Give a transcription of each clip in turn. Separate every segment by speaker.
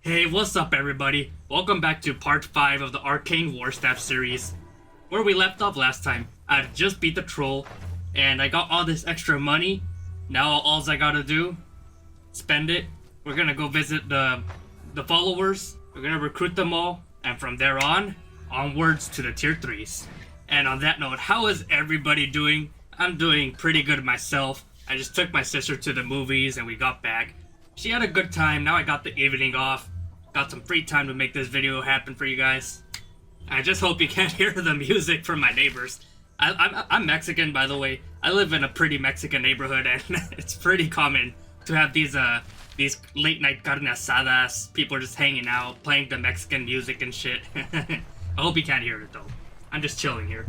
Speaker 1: Hey, what's up everybody? Welcome back to part 5 of the Arcane Warstaff series. Where we left off last time, I just beat the troll, and I got all this extra money. Now all I gotta do, spend it. We're gonna go visit the followers, we're gonna recruit them all, and from there on, onwards to the tier 3s. And on that note, how is everybody doing? I'm doing pretty good myself. I just took my sister to the movies and we got back. She had a good time. Now I got the evening off. Got some free time to make this video happen for you guys. I just hope you can't hear the music from my neighbors. I'm Mexican, by the way. I live in a pretty Mexican neighborhood, and it's pretty common to have these late night carne asadas. People are just hanging out, playing the Mexican music and shit. I hope you can't hear it though. I'm just chilling here.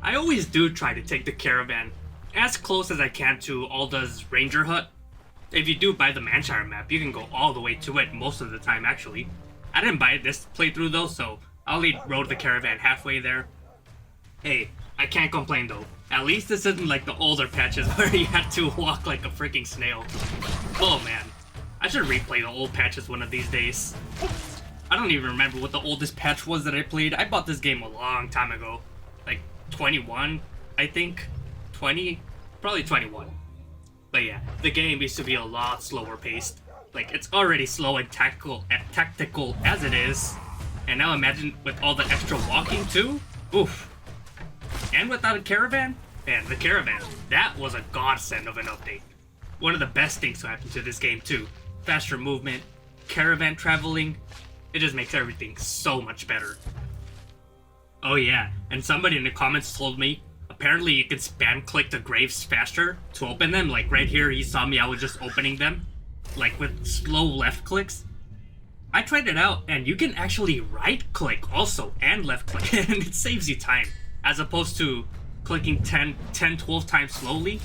Speaker 1: I always do try to take the Caravan as close as I can to Alda's Ranger Hut. If you do buy the Manshire map, you can go all the way to it most of the time actually. I didn't buy this playthrough though, so I'll only rode the Caravan halfway there. Hey, I can't complain though. At least this isn't like the older patches where you had to walk like a freaking snail. Oh man, I should replay the old patches one of these days. I don't even remember what the oldest patch was that I played. I bought this game a long time ago. Like 21, I think. 20? Probably 21. But yeah, the game used to be a lot slower paced. Like, it's already slow and tactical as it is. And now imagine with all the extra walking too? Oof. And without a Caravan? Man, the Caravan, that was a godsend of an update. One of the best things to happen to this game too. Faster movement, Caravan traveling. It just makes everything so much better. Oh yeah, and somebody in the comments told me, apparently you can spam click the graves faster to open them. Like right here, he saw me, I was just opening them. Like with slow left clicks. I tried it out, and you can actually right click also, and left click, and it saves you time. As opposed to clicking 12 times slowly.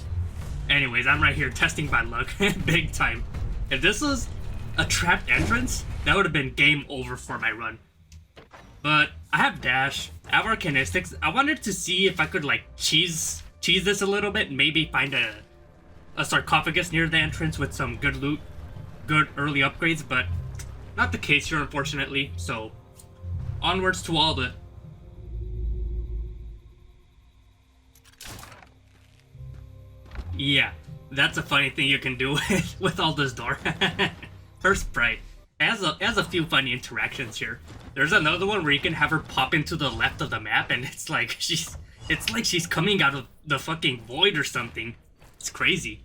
Speaker 1: Anyways, I'm right here testing my luck, big time. If this was a trapped entrance, that would have been game over for my run. But I have dash, I have arcanistics. I wanted to see if I could like cheese this a little bit, maybe find a sarcophagus near the entrance with some good loot, good early upgrades, but not the case here unfortunately. So onwards to Alda. Yeah, that's a funny thing you can do with Alda's door. Her sprite has a few funny interactions here. There's another one where you can have her pop into the left of the map, and it's like she's coming out of the fucking void or something. It's crazy.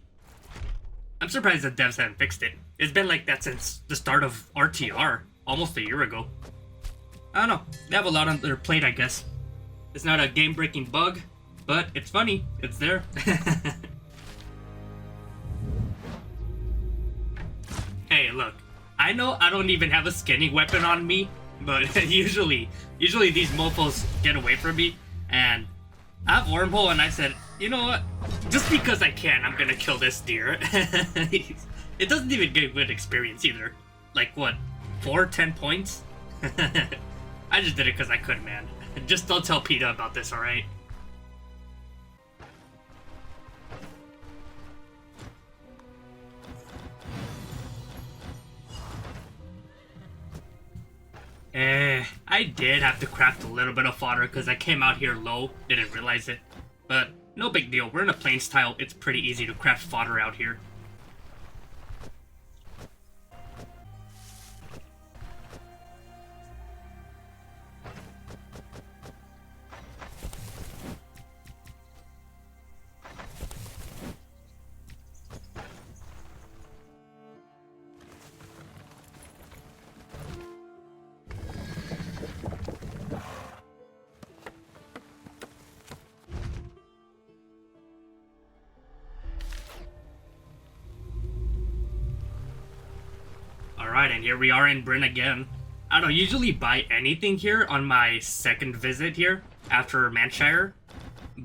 Speaker 1: I'm surprised the devs haven't fixed it. It's been like that since the start of RTR, almost a year ago. I don't know. They have a lot on their plate, I guess. It's not a game-breaking bug, but it's funny. It's there. Hey, look. I know I don't even have a skinning weapon on me, but usually these mofos get away from me, and I have wormhole, and I said, you know what? Just because I can, I'm gonna kill this deer. It doesn't even get good experience either. Like what? 10 points? I just did it because I could, man. Just don't tell PETA about this, alright? I did have to craft a little bit of fodder because I came out here low, didn't realize it. But no big deal, we're in a plains tile, it's pretty easy to craft fodder out here. Alright, and here we are in Brynn again. I don't usually buy anything here on my second visit here after Manshire,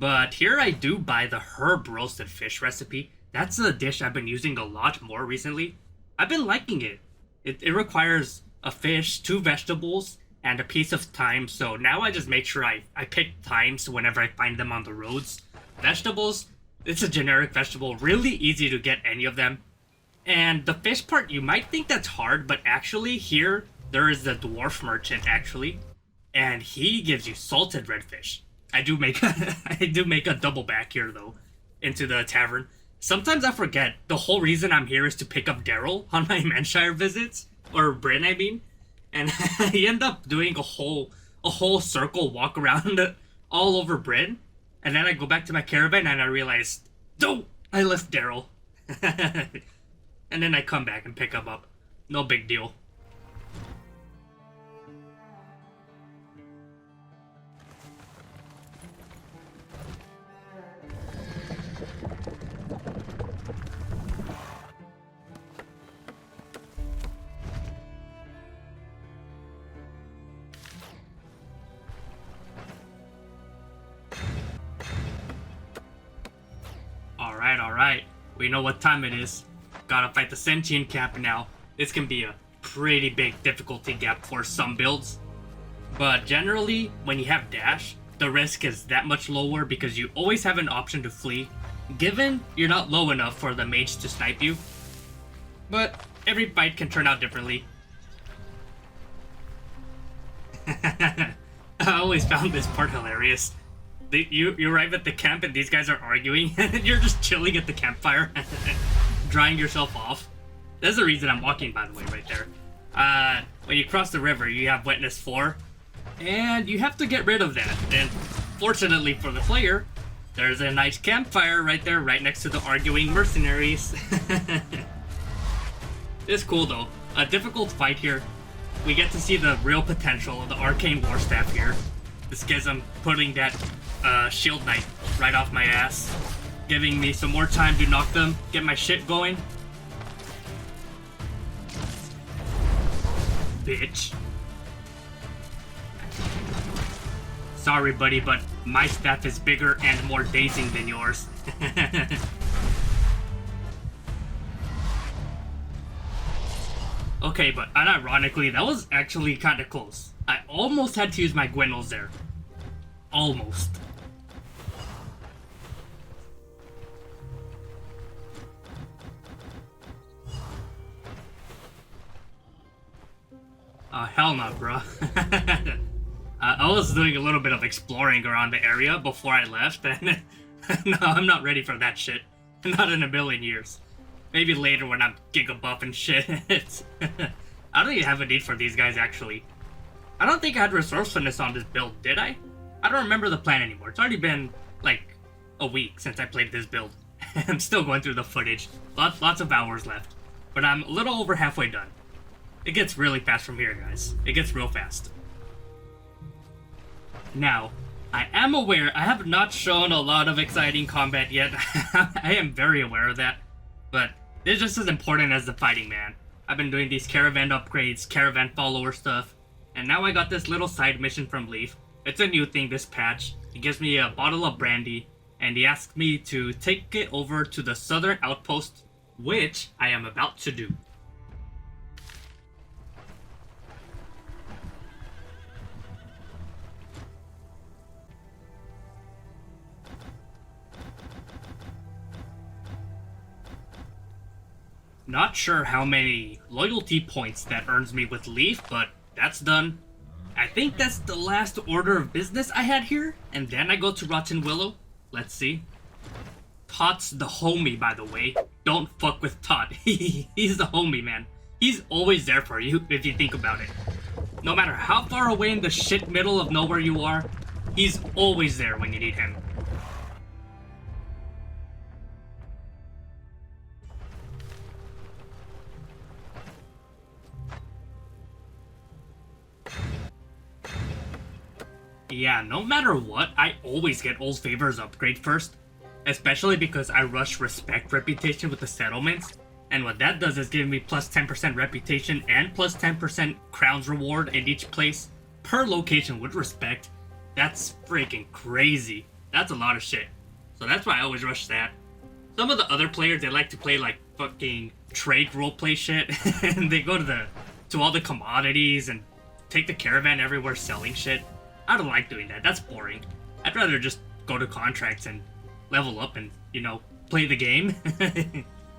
Speaker 1: But here I do buy the herb roasted fish recipe. That's a dish I've been using a lot more recently. I've been liking it. It requires a fish, 2 vegetables, and a piece of thyme, so now I just make sure I pick thymes whenever I find them on the roads. Vegetables, it's a generic vegetable, really easy to get any of them. And the fish part, you might think that's hard, but actually here, there is the dwarf merchant actually, and he gives you salted redfish. I do make a double back here though, into the tavern. Sometimes I forget the whole reason I'm here is to pick up Daryl on my Manshire visits, or Brynn I mean, and I end up doing a whole circle walk around all over Brynn, and then I go back to my caravan and I realize, no, I left Daryl, and then I come back and pick him up. No big deal. Alright, we know what time it is. Gotta fight the Sentient cap now. This can be a pretty big difficulty gap for some builds. But generally, when you have dash, the risk is that much lower because you always have an option to flee, given you're not low enough for the mage to snipe you. But every fight can turn out differently. I always found this part hilarious. You arrive at the camp and these guys are arguing and you're just chilling at the campfire drying yourself off. There's the reason I'm walking, by the way, right there. When you cross the river, you have wetness 4, and you have to get rid of that. And fortunately for the player, there's a nice campfire right there, right next to the arguing mercenaries. It's cool though. A difficult fight here. We get to see the real potential of the Arcane Warstaff here. The Schism putting that shield knight right off my ass, giving me some more time to knock them, get my shit going. Bitch. Sorry, buddy, but my staff is bigger and more dazing than yours. Okay, but unironically, that was actually kind of close. I almost had to use my Gwynels there. Almost. Hell no, bruh. I was doing a little bit of exploring around the area before I left, and no, I'm not ready for that shit. Not in a million years. Maybe later when I'm giga buff and shit. I don't even have a need for these guys, actually. I don't think I had resourcefulness on this build, did I? I don't remember the plan anymore. It's already been, like, a week since I played this build. I'm still going through the footage. Lots of hours left. But I'm a little over halfway done. It gets really fast from here, guys. It gets real fast. Now, I am aware I have not shown a lot of exciting combat yet. I am very aware of that. But it's just as important as the fighting, man. I've been doing these caravan upgrades, caravan follower stuff. And now I got this little side mission from Leaf. It's a new thing this patch. He gives me a bottle of brandy, and he asks me to take it over to the southern outpost, which I am about to do. Not sure how many loyalty points that earns me with Leaf, but that's done. I think that's the last order of business I had here, and then I go to Rotten Willow. Let's see. Tot's the homie, by the way. Don't fuck with Tot. He's the homie, man. He's always there for you, if you think about it. No matter how far away in the shit middle of nowhere you are, he's always there when you need him. Yeah, no matter what, I always get Old Favor's upgrade first. Especially because I rush Respect reputation with the settlements. And what that does is give me plus 10% reputation and plus 10% crowns reward in each place per location with Respect. That's freaking crazy. That's a lot of shit. So that's why I always rush that. Some of the other players, they like to play like fucking trade roleplay shit, and they go to all the commodities and take the caravan everywhere selling shit. I don't like doing that. That's boring. I'd rather just go to contracts and level up and, you know, play the game.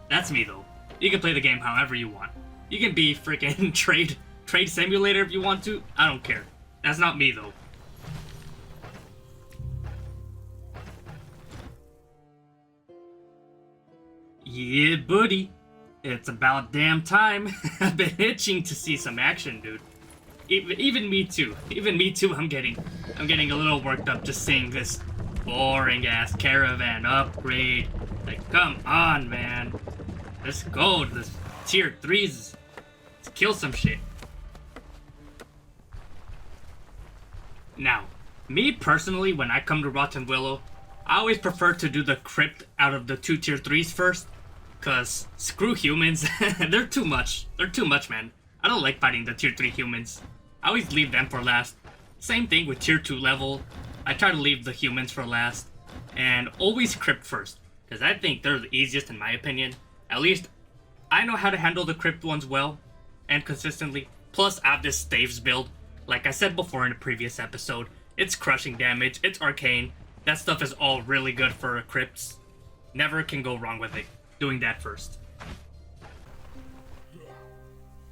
Speaker 1: That's me though. You can play the game however you want. You can be freaking trade simulator if you want to. I don't care. That's not me though. Yeah, buddy. It's about damn time. I've been itching to see some action, dude. Even me too. Even me too. I'm getting a little worked up just seeing this boring ass caravan upgrade. Like, come on, man. Let's go to this tier 3s. Let's kill some shit. Now, me personally, when I come to Rotten Willow, I always prefer to do the Crypt out of the 2 tier 3s first. Cause screw humans. They're too much. They're too much, man. I don't like fighting the tier 3 humans. I always leave them for last. Same thing with tier 2 level. I try to leave the humans for last. And always Crypt first. Because I think they're the easiest in my opinion. At least I know how to handle the Crypt ones well. And consistently. Plus I have this Staves build. Like I said before in a previous episode. It's crushing damage. It's Arcane. That stuff is all really good for Crypts. Never can go wrong with it. Doing that first.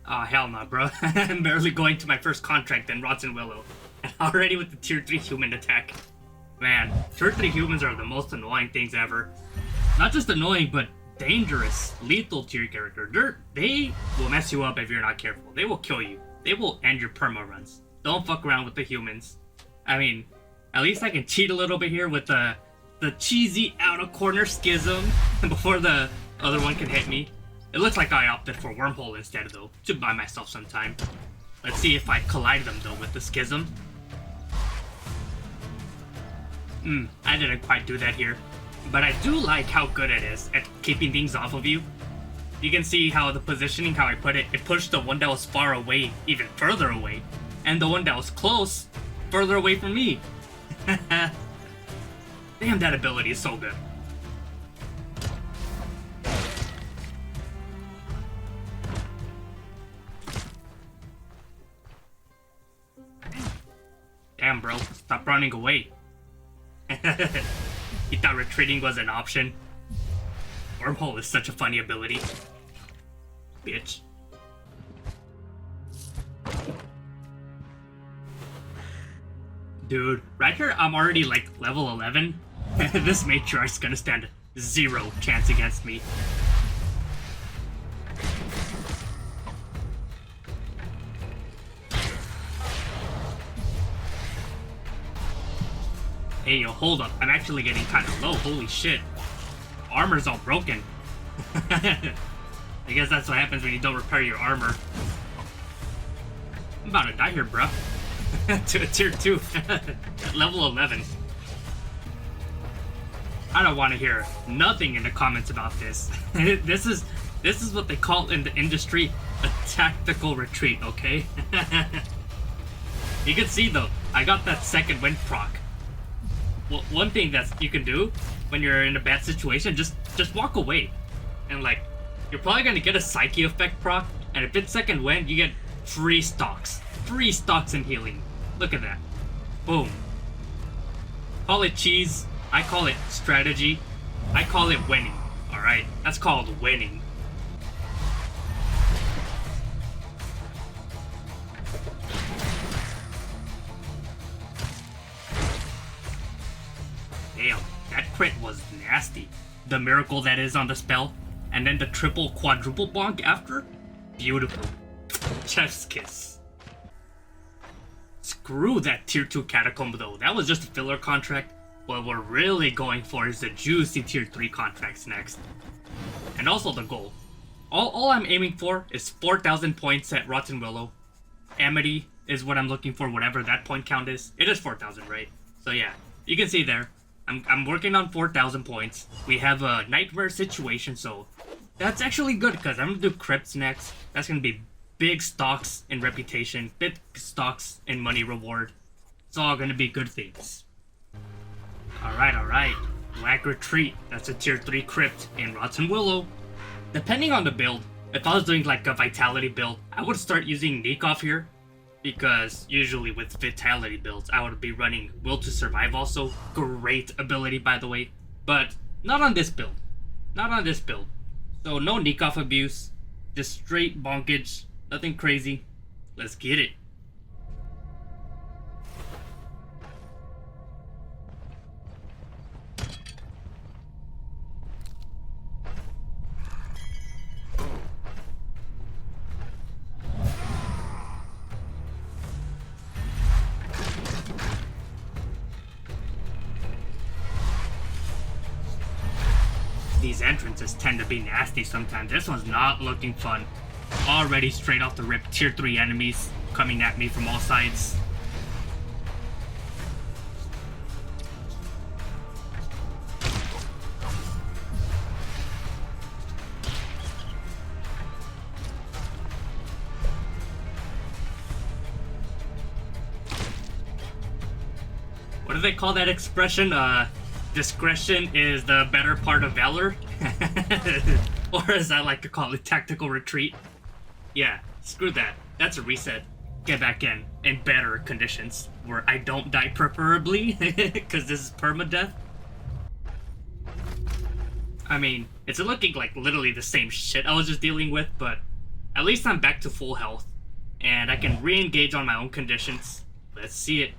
Speaker 1: Oh, hell no, bro. I'm barely going to my first contract in Rotten Willow. And already with the tier 3 human attack. Man, tier 3 humans are the most annoying things ever. Not just annoying, but dangerous, lethal tier character. They will mess you up if you're not careful. They will kill you. They will end your perma runs. Don't fuck around with the humans. I mean, at least I can cheat a little bit here with the cheesy out-of-corner schism before the other one can hit me. It looks like I opted for wormhole instead though, to buy myself some time. Let's see if I collide them though with the schism. I didn't quite do that here. But I do like how good it is at keeping things off of you. You can see how the positioning, how I put it, it pushed the one that was far away even further away. And the one that was close, further away from me. Damn, that ability is so good. Damn, bro. Stop running away. You thought retreating was an option? Wormhole is such a funny ability. Bitch. Dude, right here I'm already like level 11. This matriarch's gonna stand 0 chance against me. Hey, yo, hold up. I'm actually getting kind of low. Holy shit. Armor's all broken. I guess that's what happens when you don't repair your armor. I'm about to die here, bruh. To a tier 2. At level 11. I don't want to hear nothing in the comments about this. This is what they call in the industry a tactical retreat, okay? You can see though, I got that second wind proc. Well, one thing that you can do when you're in a bad situation, just walk away. And like, you're probably gonna get a psyche effect proc, and if it's second wind, you get 3 stocks. 3 stocks in healing. Look at that. Boom. Call it cheese. I call it strategy. I call it winning. Alright? That's called winning. Damn, that crit was nasty. The miracle that is on the spell, and then the triple quadruple bonk after? Beautiful. Chef's kiss. Screw that tier 2 catacomb though, that was just a filler contract. What we're really going for is the juicy tier 3 contracts next. And also the goal. All I'm aiming for is 4,000 points at Rotten Willow. Amity is what I'm looking for, whatever that point count is. It is 4,000, right? So yeah, you can see there. I'm working on 4,000 points. We have a nightmare situation, so that's actually good because I'm gonna do Crypts next. That's gonna be big stocks in reputation, big stocks in money reward. It's all gonna be good things. Alright. Black Retreat. That's a tier 3 crypt in Rotten Willow. Depending on the build, if I was doing like a Vitality build, I would start using Knockoff here. Because usually with Vitality builds, I would be running Will to Survive also. Great ability, by the way. But not on this build. So no Knockoff abuse. Just straight bonkage. Nothing crazy. Let's get it. These entrances tend to be nasty sometimes. This one's not looking fun. Already straight off the rip, tier 3 enemies coming at me from all sides. What do they call that expression? Discretion is the better part of valor? Or as I like to call it, tactical retreat. Yeah, screw that. That's a reset. Get back in better conditions, where I don't die preferably, because this is permadeath. I mean, it's looking like literally the same shit I was just dealing with, but at least I'm back to full health, and I can re-engage on my own conditions. Let's see it.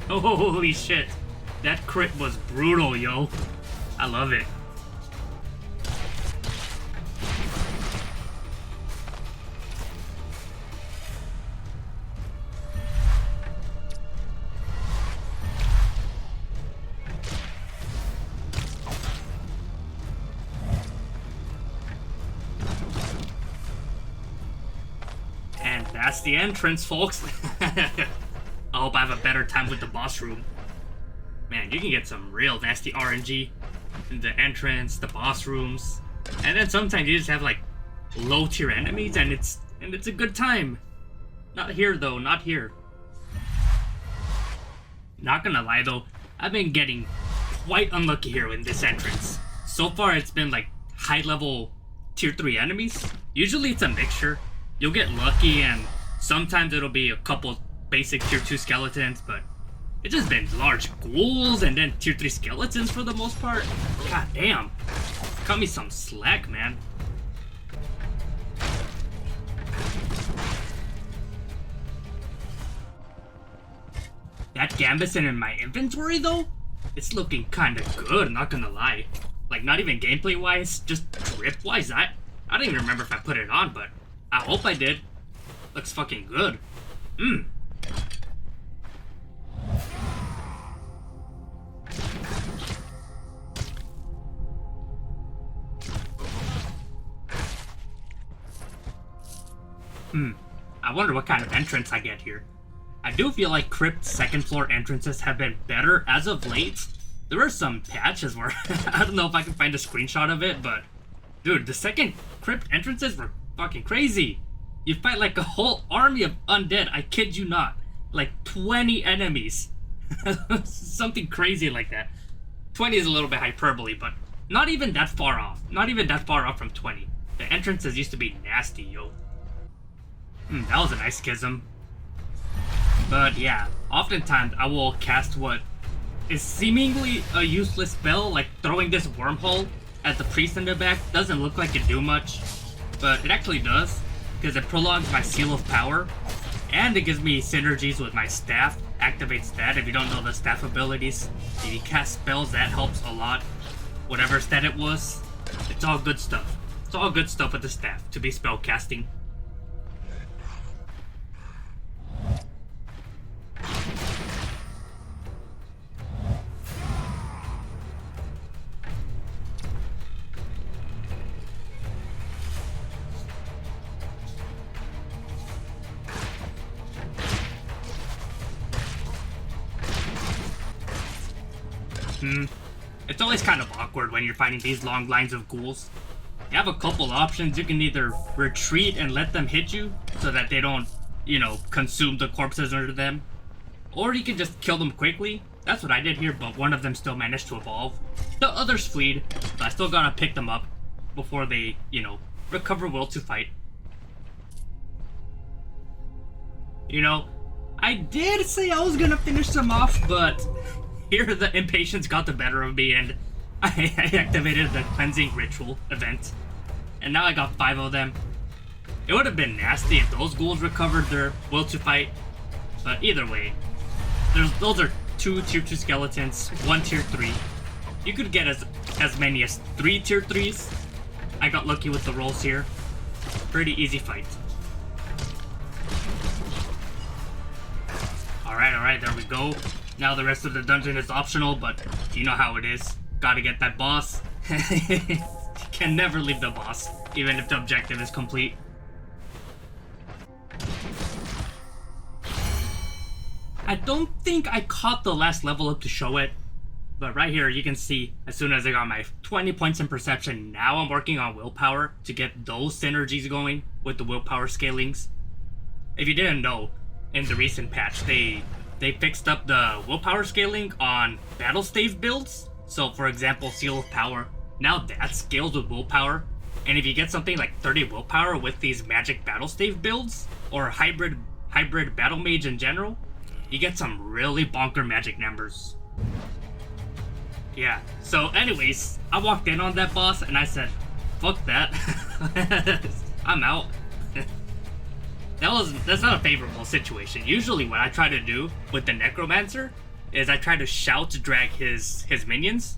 Speaker 1: Holy shit. That crit was brutal, yo. I love it. And that's the entrance, folks. I hope I have a better time with the boss room. Man, you can get some real nasty RNG in the entrance, the boss rooms, and then sometimes you just have like low tier enemies, and it's a good time. Not here though, not here. Not gonna lie though, I've been getting quite unlucky here in this entrance. So far, it's been like high level tier 3 enemies. Usually it's a mixture. You'll get lucky, and sometimes it'll be a couple basic tier 2 skeletons, but it's just been large ghouls and then tier 3 skeletons for the most part. God damn. Cut me some slack, man. That Gambison in my inventory though, it's looking kinda good, not gonna lie. Like, not even gameplay wise, just drip wise. I don't even remember if I put it on, but I hope I did. Looks fucking good. I wonder what kind of entrance I get here. I do feel like Crypt second floor entrances have been better as of late. There were some patches where I don't know if I can find a screenshot of it, but dude, the second Crypt entrances were fucking crazy. You fight like a whole army of undead, I kid you not. Like 20 enemies. Something crazy like that. 20 is a little bit hyperbole, but not even that far off. Not even that far off from 20. The entrances used to be nasty, yo. That was a nice schism. But yeah, oftentimes I will cast what is seemingly a useless spell, like throwing this wormhole at the priest in the back. Doesn't look like it do much, but it actually does, because it prolongs my seal of power, and it gives me synergies with my staff. Activates that. If you don't know the staff abilities, if you cast spells, that helps a lot. Whatever stat it was, it's all good stuff. It's all good stuff with the staff to be spell casting. It's always kind of awkward when you're fighting these long lines of ghouls. You have a couple options. You can either retreat and let them hit you so that they don't, consume the corpses under them. Or you can just kill them quickly. That's what I did here, but one of them still managed to evolve. The others fled, but I still gotta pick them up before they, recover will to fight. I did say I was gonna finish them off, but here the impatience got the better of me and I activated the cleansing ritual event. And now I got 5 of them. It would have been nasty if those ghouls recovered their will to fight, but either way, those are 2 tier 2 skeletons, 1 tier 3. You could get as many as 3 tier 3s. I got lucky with the rolls here. Pretty easy fight. Alright, there we go. Now the rest of the dungeon is optional, but you know how it is. Gotta get that boss. Can never leave the boss, even if the objective is complete. I don't think I caught the last level up to show it, but right here you can see as soon as I got my 20 points in perception, now I'm working on willpower to get those synergies going with the willpower scalings. If you didn't know, in the recent patch they fixed up the willpower scaling on battle stave builds. So for example, Seal of Power, now that scales with willpower, and if you get something like 30 willpower with these magic battle stave builds or hybrid battle mage in general, you get some really bonker magic numbers. Yeah, so anyways, I walked in on that boss and I said, fuck that. I'm out. That's not a favorable situation. Usually what I try to do with the Necromancer is I try to shout to drag his minions,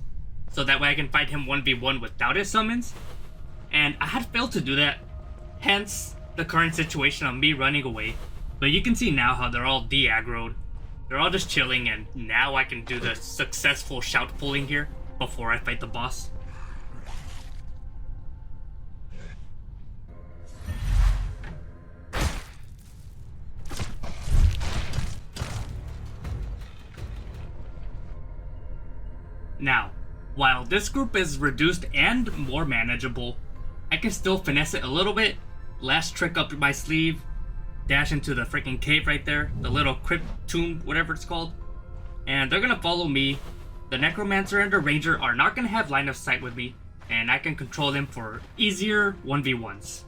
Speaker 1: so that way I can fight him 1v1 without his summons. And I had failed to do that, hence the current situation of me running away. But you can see now how they're all de-aggroed. They're all just chilling, and now I can do the successful shout pulling here before I fight the boss. Now, while this group is reduced and more manageable, I can still finesse it a little bit. Last trick up my sleeve. Dash into the freaking cave right there, the little crypt tomb, whatever it's called, and they're gonna follow me. The Necromancer and the Ranger are not gonna have line of sight with me, and I can control them for easier 1v1s.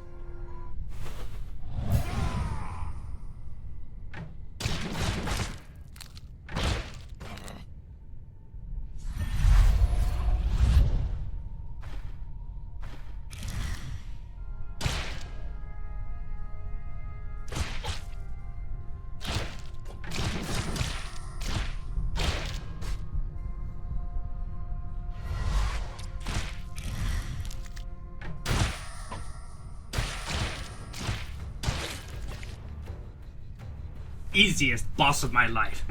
Speaker 1: Easiest boss of my life.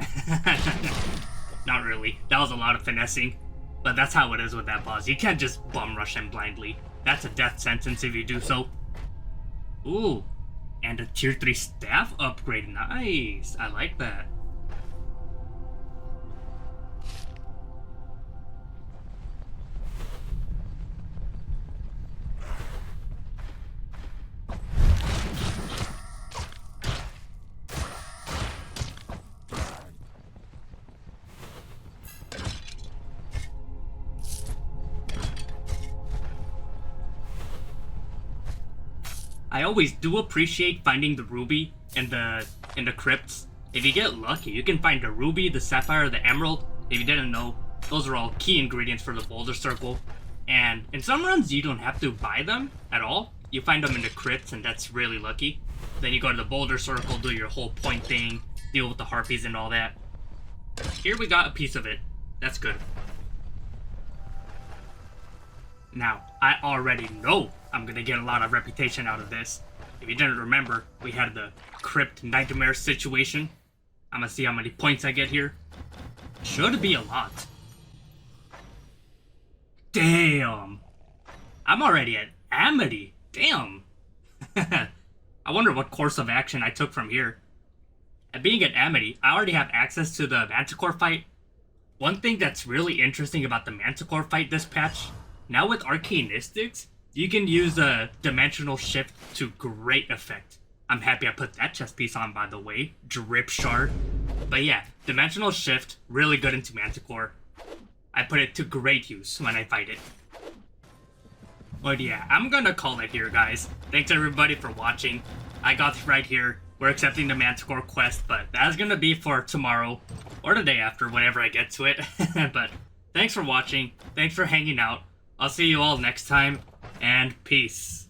Speaker 1: Not really. That was a lot of finessing. But that's how it is with that boss. You can't just bum rush him blindly. That's a death sentence if you do so. Ooh. And a tier 3 staff upgrade. Nice. I like that. I always do appreciate finding the ruby in the crypts. If you get lucky, you can find the ruby, the sapphire, the emerald. If you didn't know, those are all key ingredients for the boulder circle. And in some runs, you don't have to buy them at all. You find them in the crypts, and that's really lucky. Then you go to the boulder circle, do your whole point thing, deal with the harpies and all that. Here we got a piece of it. That's good. Now, I already know I'm gonna get a lot of reputation out of this. If you didn't remember, we had the Crypt nightmare situation. I'm gonna see how many points I get here. Should be a lot. Damn! I'm already at Amity. Damn! I wonder what course of action I took from here. And being at Amity, I already have access to the Manticore fight. One thing that's really interesting about the Manticore fight this patch, now with Arcanistics, you can use a Dimensional Shift to great effect. I'm happy I put that chest piece on, by the way. Drip Shard. But yeah, Dimensional Shift, really good into Manticore. I put it to great use when I fight it. But yeah, I'm gonna call it here, guys. Thanks everybody for watching. I got it right here. We're accepting the Manticore quest, but that's gonna be for tomorrow. Or the day after, whenever I get to it. But thanks for watching. Thanks for hanging out. I'll see you all next time. And peace.